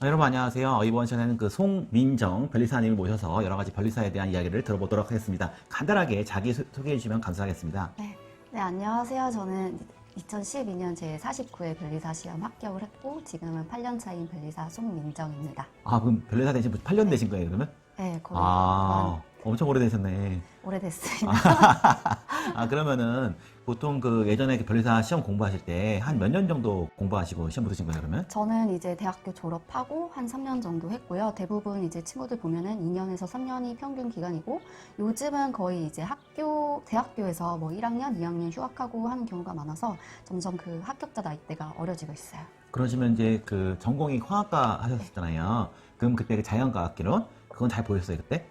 여러분 안녕하세요. 이번 시간에는 그 송민정 변리사님을 모셔서 여러 가지 변리사에 대한 이야기를 들어보도록 하겠습니다. 간단하게 자기 소개해 주시면 감사하겠습니다. 네, 안녕하세요. 저는 2012년 제49회 변리사 시험 합격을 했고 지금은 8년 차인 변리사 송민정입니다. 아, 그럼 변리사 되신 분 8년 되신 거예요, 그러면? 네, 거의 엄청 오래되셨네. 오래됐습니다. 그러면은 보통 그 예전에 그 변리사 시험 공부하실 때 한 몇 년 정도 공부하시고 시험 붙으신 거예요, 그러면? 저는 이제 대학교 졸업하고 한 3년 정도 했고요. 대부분 이제 친구들 보면은 2년에서 3년이 평균 기간이고 요즘은 거의 이제 대학교에서 뭐 1학년, 2학년 휴학하고 하는 경우가 많아서 점점 그 합격자 나이대가 어려지고 있어요. 그러시면 이제 그 전공이 화학과 하셨잖아요. 그럼 그때 그 자연과학기론 그건 잘 보였어요, 그때?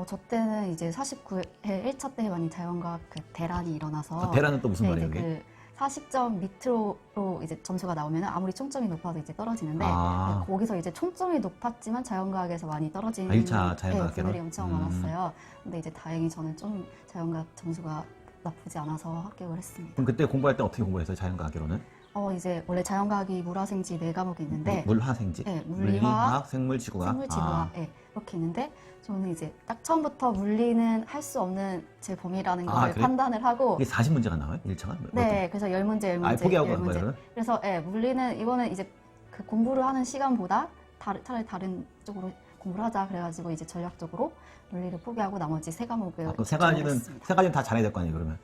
저 때는 이제 49회 1차 때 많이 자연과학 그 대란이 일어나서 대란은 또 무슨 말이에요, 이제 그게? 그 40점 밑으로 이제 점수가 나오면 아무리 총점이 높아도 이제 떨어지는데 아. 거기서 이제 총점이 높았지만 자연과학에서 많이 떨어지는 1차 자연과학 분들이 개론? 엄청 많았어요. 근데 이제 다행히 저는 좀 자연과학 점수가 나쁘지 않아서 합격을 했습니다. 그럼 그때 공부할 때 어떻게 공부했어요, 자연과학기론은? 이제 원래 자연과학이 물화생지 4과목이 있는데 물화생지, 네, 물리화학, 생물, 지구과학. 생물, 지구학 이렇게 있는데 저는 이제 딱 처음부터 물리는 할 수 없는 제 범위라는 걸 그래요? 판단을 하고 이게 40문제가 나와요? 1차가? 네, 그래서 10문제, 10문제, 포기하고 간 10문제. 거예요? 그래서 물리는 이거는 이제 그 공부를 하는 시간보다 차라리 다른 쪽으로 공부를 하자 그래가지고 이제 전략적으로 물리를 포기하고 나머지 3과목을 그럼 세 가지는 다 잘해야 될 거 아니에요, 그러면?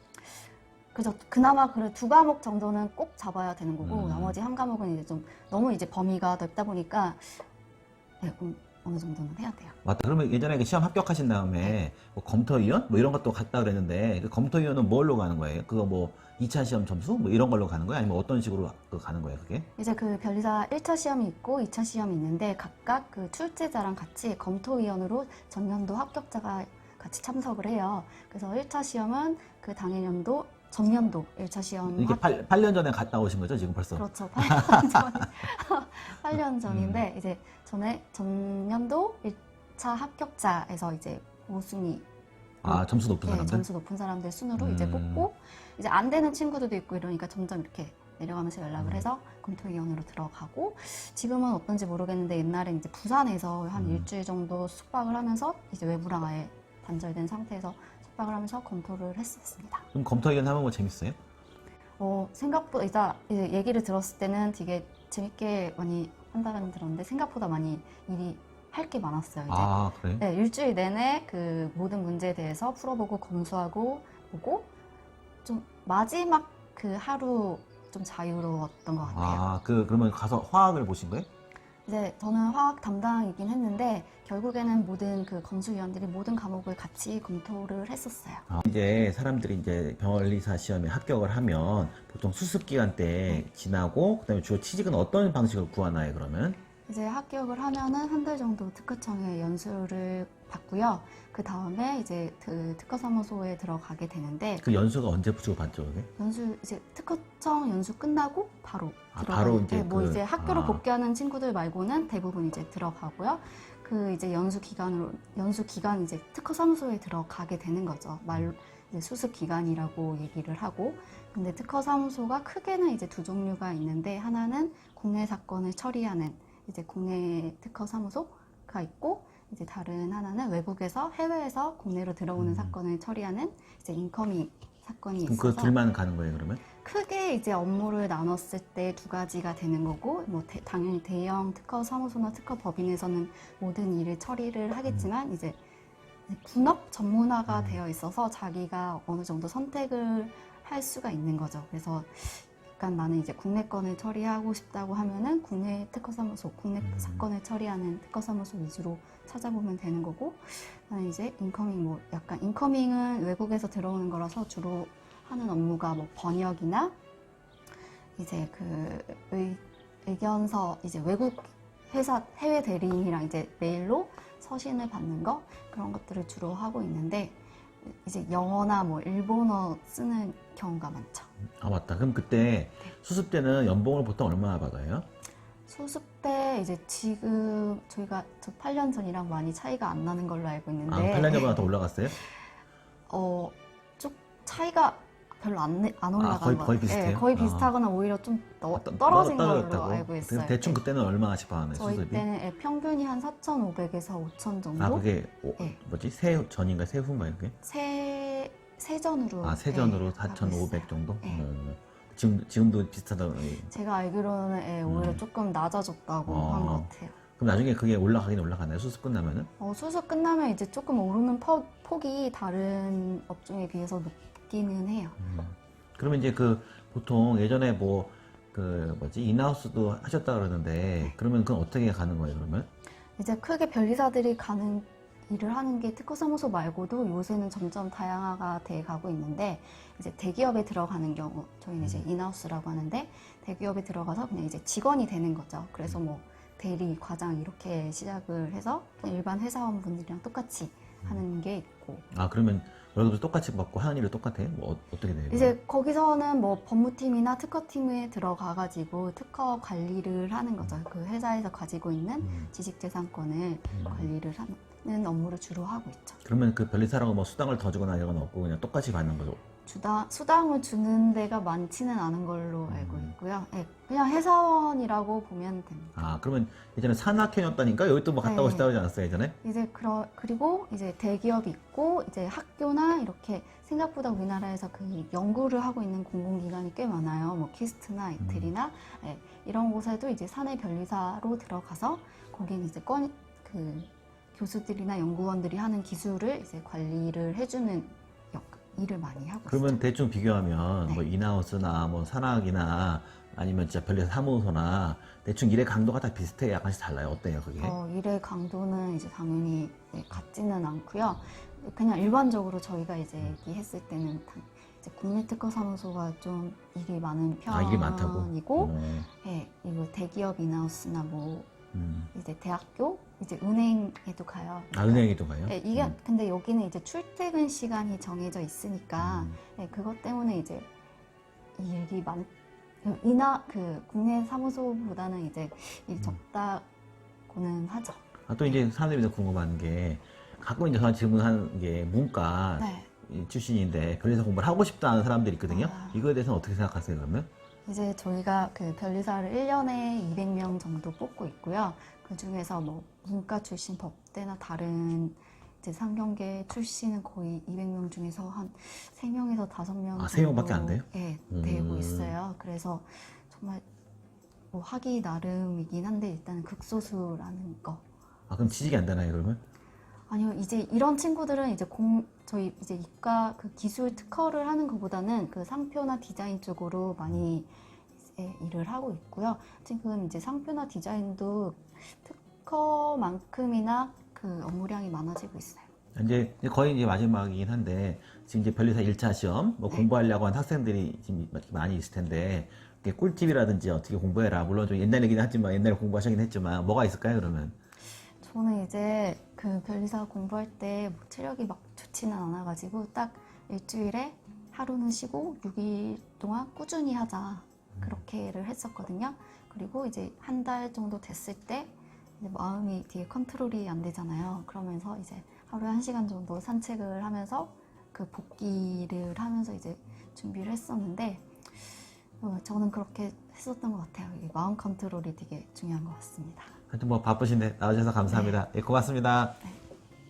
그래서 그나마 그 2과목 정도는 꼭 잡아야 되는 거고 나머지 1과목은 이제 좀 너무 이제 범위가 넓다 보니까 어느 정도는 해야 돼요. 맞다. 그러면 예전에 그 시험 합격하신 다음에 뭐 검토위원? 뭐 이런 것도 갔다 그랬는데 그 검토위원은 뭘로 가는 거예요? 그거 뭐 2차 시험 점수? 뭐 이런 걸로 가는 거예요? 아니면 어떤 식으로 가는 거예요, 그게? 이제 그 변리사 1차 시험이 있고 2차 시험이 있는데 각각 그 출제자랑 같이 검토위원으로 전년도 합격자가 같이 참석을 해요. 그래서 1차 시험은 그 당일년도 전년도 1차 시험 이게 8년 전에 갔다 오신 거죠, 지금 벌써? 그렇죠. 8년 전 8년 전인데 이제 전년도 1차 합격자에서 이제 5순위 점수 높은 사람들? 점수 높은 사람들 순으로 이제 뽑고 이제 안 되는 친구들도 있고 이러니까 점점 이렇게 내려가면서 연락을 해서 검토위원으로 들어가고 지금은 어떤지 모르겠는데 옛날에 이제 부산에서 한 일주일 정도 숙박을 하면서 이제 외부랑 아예 단절된 상태에서 숙박을 하면서 검토를 했었습니다. 그럼 검토위원 하면 뭐 재밌어요? 생각보다 이제 얘기를 들었을 때는 되게 재밌게 많이 한다는 들었는데 생각보다 많이 일이 할 게 많았어요. 이제. 그래? 네, 일주일 내내 그 모든 문제에 대해서 풀어보고 검수하고 보고 좀 마지막 그 하루 좀 자유로웠던 것 같아요. 그러면 가서 화학을 보신 거예요? 이제 저는 화학 담당이긴 했는데 결국에는 모든 그 검수위원들이 모든 과목을 같이 검토를 했었어요. 이제 사람들이 이제 변리사 시험에 합격을 하면 보통 수습 기간 때 지나고 그다음에 주로 취직은 어떤 방식으로 구하나요, 그러면? 이제 합격을 하면은 한 달 정도 특허청에 연수를 받고요. 그 다음에 이제 그 특허사무소에 들어가게 되는데 그 연수가 언제부터 받죠, 그게? 이제 특허청 연수 끝나고 바로 바로 이제 이제 학교로 복귀하는 친구들 말고는 대부분 이제 들어가고요. 그 이제 연수 기간 이제 특허사무소에 들어가게 되는 거죠. 말로 이제 수습 기간이라고 얘기를 하고. 근데 특허사무소가 크게는 이제 2종류가 있는데 하나는 국내 사건을 처리하는 이제 국내 특허사무소가 있고 이제 다른 하나는 외국에서 해외에서 국내로 들어오는 사건을 처리하는 이제 인커밍 사건이 그럼 있어서 그 둘만 가는 거예요, 그러면? 크게 이제 업무를 나눴을 때 2가지가 되는 거고 뭐 당연히 대형 특허사무소나 특허법인에서는 모든 일을 처리를 하겠지만 이제 분업 전문화가 되어 있어서 자기가 어느 정도 선택을 할 수가 있는 거죠. 그래서 약간 나는 이제 국내 건을 처리하고 싶다고 하면은 국내 특허사무소, 국내 사건을 처리하는 특허사무소 위주로 찾아보면 되는 거고, 나는 이제 인커밍 약간 인커밍은 외국에서 들어오는 거라서 주로 하는 업무가 뭐 번역이나 이제 그 의견서 이제 외국 회사 해외 대리인이랑 이제 메일로 서신을 받는 거 그런 것들을 주로 하고 있는데. 이제 영어나 뭐 일본어 쓰는 경우가 많죠. 맞다. 그럼 그때 수습 때는 연봉을 보통 얼마나 받아요? 수습 때 이제 지금 저 8년 전이랑 많이 차이가 안 나는 걸로 알고 있는데 8년 전보다 더 올라갔어요? 쭉 차이가 별로 안 올라간 거의 것 거의 같아요. 비슷해요? 네, 거의 아. 비슷하거나 오히려 좀 떨어진 걸로 떨어졌다고? 알고 있어요. 대충 네. 그때는 얼마씩 받았나요, 저희 수습이? 때는 평균이 한 4,500에서 5,000 정도. 아, 그게 네. 뭐지? 새 전인가 새 후인가 이렇게? 세전으로. 아, 세전으로 네, 하고 4,500 있어요. 정도? 네. 지금도 비슷하다고. 제가 알기로는 오히려 조금 낮아졌다고 한 것 같아요. 그럼 나중에 그게 올라가긴 올라가나요? 수습 끝나면은? 수습 끝나면 이제 조금 오르는 폭이 다른 업종에 비해서 높기는 해요. 그러면 이제 보통 예전에 인하우스도 하셨다 그러는데, 그러면 그건 어떻게 가는 거예요, 그러면? 이제 크게 변리사들이 가는 일을 하는 게 특허사무소 말고도 요새는 점점 다양화가 돼 가고 있는데, 이제 대기업에 들어가는 경우, 저희는 이제 인하우스라고 하는데, 대기업에 들어가서 그냥 이제 직원이 되는 거죠. 그래서 뭐 대리, 과장 이렇게 시작을 해서 일반 회사원분들이랑 똑같이 하는 게 있고. 아, 그러면 월급도 똑같이 받고 하는 일도 똑같아요? 뭐 어떻게 돼요? 이제 거기서는 뭐 법무팀이나 특허팀에 들어가가지고 특허 관리를 하는 거죠. 그 회사에서 가지고 있는 지식재산권을 관리를 하는 업무를 주로 하고 있죠. 그러면 그 변리사라고 뭐 수당을 더 주거나 이런 건 없고 그냥 똑같이 받는 거죠? 수당을 주는 데가 많지는 않은 걸로 알고 있고요. 네, 그냥 회사원이라고 보면 됩니다. 아, 그러면 예전에 산학회였다니까 여기 또 뭐 갔다 네. 오시다 그러지 않았어요, 예전에? 이제 그리고 이제 대기업이 있고 이제 학교나 이렇게 생각보다 우리나라에서 그 연구를 하고 있는 공공기관이 꽤 많아요. 뭐 키스트나 이틀이나 이런 곳에도 이제 사내 변리사로 들어가서 거기는 이제 그 교수들이나 연구원들이 하는 기술을 이제 관리를 해주는 일을 많이 하고 그러면 있어요. 대충 비교하면 네. 뭐 인하우스나 뭐 산학이나 아니면 진짜 변리사 사무소나 대충 일의 강도가 다 비슷해요? 약간씩 달라요? 어때요, 그게? 일의 강도는 이제 당연히 같지는 않고요. 그냥 일반적으로 저희가 이제 얘기했을 때는 이제 국내특허사무소가 좀 일이 많은 아, 일이 많다고? 편이고, 이거 대기업 인하우스나 뭐 이제 대학교, 이제 은행에도 가요. 아, 은행에도 가요? 이게 근데 여기는 이제 출퇴근 시간이 정해져 있으니까 그것 때문에 이제 이 일이 국내 사무소보다는 이제 일이 적다고는 하죠. 아, 또 이제 사람들이 궁금한 게 가끔 이제 저한테 질문하는 게 문과 출신인데 변리사 공부를 하고 싶다는 사람들이 있거든요. 이거에 대해서는 어떻게 생각하세요, 그러면? 이제 저희가 그 변리사를 1년에 200명 정도 뽑고 있고요. 그 중에서 뭐 문과 출신, 법대나 다른 이제 상경계 출신은 거의 200명 중에서 한 3명에서 5명 아, 3명밖에 안 돼요? 네, 되고 있어요. 그래서 정말 뭐 하기 나름이긴 한데 일단은 극소수라는 거. 아, 그럼 취직이 안 되나요, 그러면? 아니요, 이제 이런 친구들은 이제 저희 이제 이과 그 기술 특허를 하는 것보다는 그 상표나 디자인 쪽으로 많이 이제 일을 하고 있고요. 지금 이제 상표나 디자인도 특허만큼이나 그 업무량이 많아지고 있어요. 이제 거의 이제 마지막이긴 한데 지금 이제 변리사 1차 시험 뭐 공부하려고 한 학생들이 지금 많이 있을 텐데 이렇게 꿀팁이라든지 어떻게 공부해라. 물론 좀 옛날 얘기는 하지만 옛날에 공부하시긴 했지만 뭐가 있을까요, 그러면? 저는 이제 그 변리사 공부할 때 뭐 체력이 막 좋지는 않아가지고 딱 일주일에 하루는 쉬고 6일 동안 꾸준히 하자 그렇게를 했었거든요. 그리고 이제 한 달 정도 됐을 때 이제 마음이 되게 컨트롤이 안 되잖아요. 그러면서 이제 하루에 1시간 정도 산책을 하면서 그 복기를 하면서 이제 준비를 했었는데 저는 그렇게 했었던 것 같아요. 이 마음 컨트롤이 되게 중요한 것 같습니다. 하여튼 뭐 바쁘신데 나와주셔서 감사합니다. 예, 고맙습니다. 네.